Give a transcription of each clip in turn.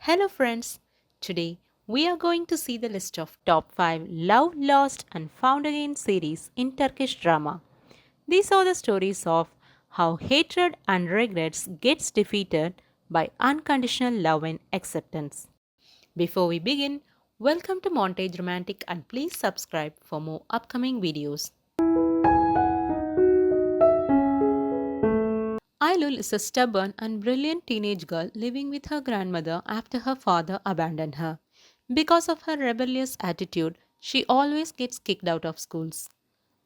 Hello, friends. Today we are going to see the list of top 5 love, lost, and found again series in Turkish drama. These are the stories of how hatred and regrets gets defeated by unconditional love and acceptance. Before we begin, welcome to Montage Romantic and please subscribe for more upcoming videos. Ailul is a stubborn and brilliant teenage girl living with her grandmother after her father abandoned her. Because of her rebellious attitude, she always gets kicked out of schools.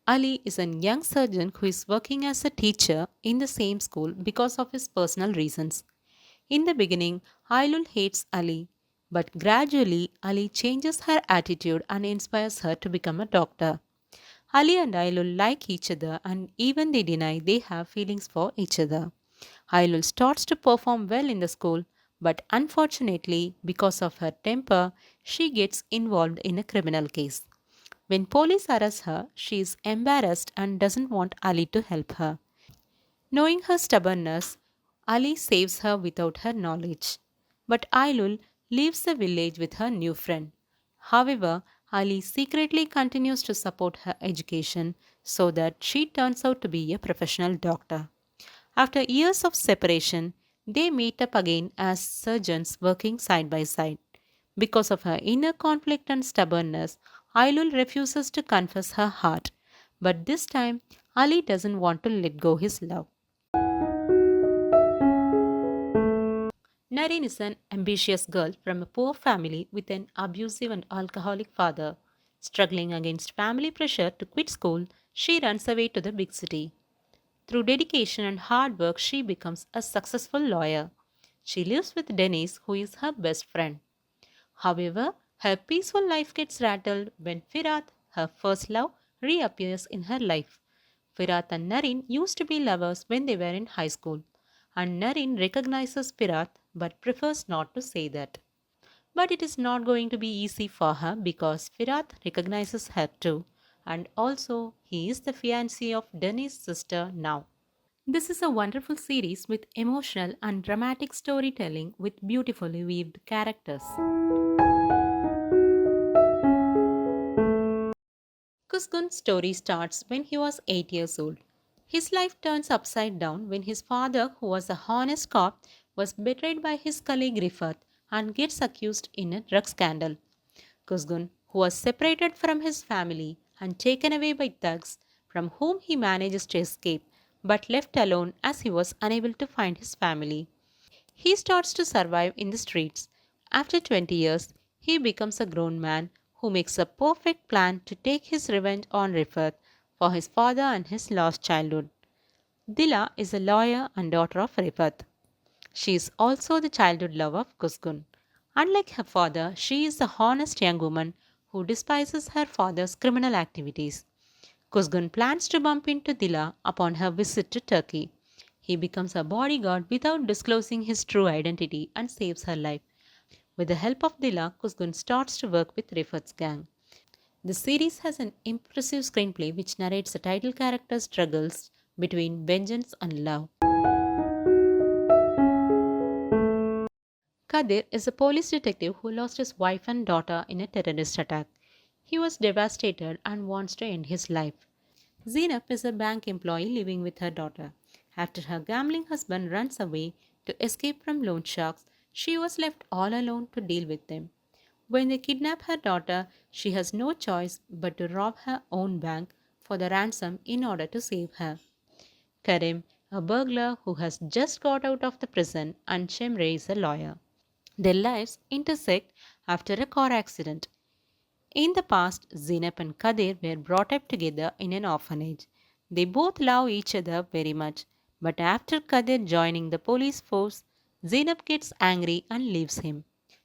Ali is a young surgeon who is working as a teacher in the same school because of his personal reasons. In the beginning, Ailul hates Ali, but gradually Ali changes her attitude and inspires her to become a doctor. Ali and Ailul like each other and even they deny they have feelings for each other. Ailul starts to perform well in the school, but unfortunately, because of her temper, she gets involved in a criminal case. When police arrest her, she is embarrassed and doesn't want Ali to help her. Knowing her stubbornness, Ali saves her without her knowledge. But Ailul leaves the village with her new friend. However, Ali secretly continues to support her education so that she turns out to be a professional doctor. After years of separation, they meet up again as surgeons working side by side. Because of her inner conflict and stubbornness, Ailul refuses to confess her heart. But this time, Ali doesn't want to let go his love. Nareen is an ambitious girl from a poor family with an abusive and alcoholic father. Struggling against family pressure to quit school, she runs away to the big city. Through dedication and hard work, she becomes a successful lawyer. She lives with Dennis, who is her best friend. However, her peaceful life gets rattled when Firat, her first love, reappears in her life. Firat and Nareen used to be lovers when they were in high school, and Nareen recognizes Firat but prefers not to say that. But it is not going to be easy for her because Firat recognizes her too, and also he is the fiancé of Dennis' sister now. This is a wonderful series with emotional and dramatic storytelling with beautifully weaved characters. Kuzgun's story starts when he was 8 years old. His life turns upside down when his father, who was a honest cop, was betrayed by his colleague Rifat and gets accused in a drug scandal. Kuzgun, who was separated from his family and taken away by thugs, from whom he manages to escape, but left alone as he was unable to find his family. He starts to survive in the streets. After 20 years, he becomes a grown man who makes a perfect plan to take his revenge on Rifat for his father and his lost childhood. Dila is a lawyer and daughter of Rifat. She is also the childhood love of Kuzgun. Unlike her father, she is a honest young woman who despises her father's criminal activities. Kuzgun plans to bump into Dila upon her visit to Turkey. He becomes her bodyguard without disclosing his true identity and saves her life. With the help of Dila, Kuzgun starts to work with Rifat's gang. The series has an impressive screenplay which narrates the title character's struggles between vengeance and love. Kadir is a police detective who lost his wife and daughter in a terrorist attack. He was devastated and wants to end his life. Zainab is a bank employee living with her daughter. After her gambling husband runs away to escape from loan sharks, she was left all alone to deal with them. When they kidnap her daughter, she has no choice but to rob her own bank for the ransom in order to save her. Karim, a burglar who has just got out of the prison, and Shemre is a lawyer. Their lives intersect after a car accident. In the past, Zainab and Kadir were brought up together in an orphanage. They both love each other very much, but after Kadir joining the police force, Zainab gets angry and leaves him.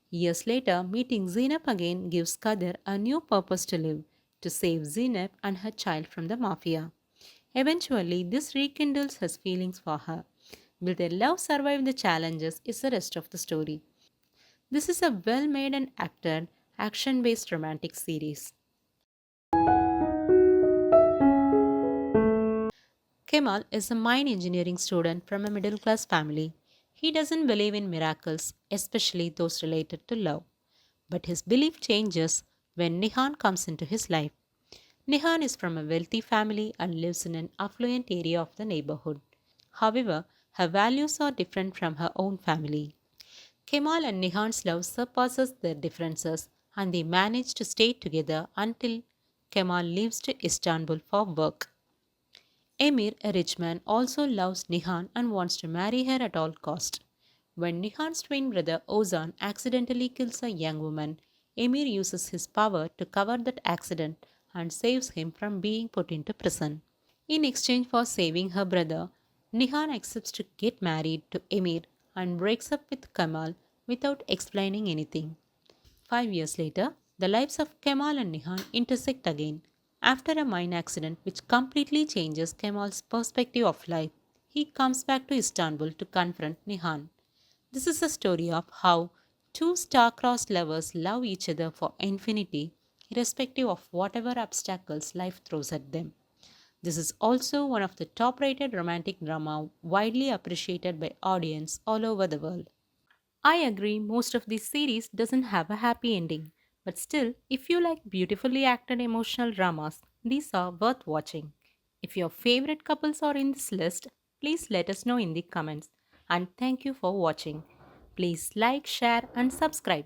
Years later, meeting Zainab again gives Kadir a new purpose to live, to save Zainab and her child from the mafia. Eventually, this rekindles his feelings for her. Will their love survive the challenges is the rest of the story. This is a well made and acted, action based romantic series. Kemal is a mine engineering student from a middle class family. He doesn't believe in miracles, especially those related to love. But his belief changes when Nihan comes into his life. Nihan is from a wealthy family and lives in an affluent area of the neighborhood. However, her values are different from her own family. Kemal and Nihan's love surpasses their differences and they manage to stay together until Kemal leaves to Istanbul for work. Emir, a rich man, also loves Nihan and wants to marry her at all cost. When Nihan's twin brother Ozan accidentally kills a young woman, Emir uses his power to cover that accident and saves him from being put into prison. In exchange for saving her brother, Nihan accepts to get married to Emir and breaks up with Kamal without explaining anything. 5 years later, the lives of Kemal and Nihan intersect again. After a mine accident which completely changes Kemal's perspective of life, he comes back to Istanbul to confront Nihan. This is a story of how two star-crossed lovers love each other for infinity, irrespective of whatever obstacles life throws at them. This is also one of the top-rated romantic drama widely appreciated by audience all over the world. I agree most of this series doesn't have a happy ending, but still, if you like beautifully acted emotional dramas, these are worth watching. If your favorite couples are in this list, please let us know in the comments. And thank you for watching. Please like, share, and subscribe.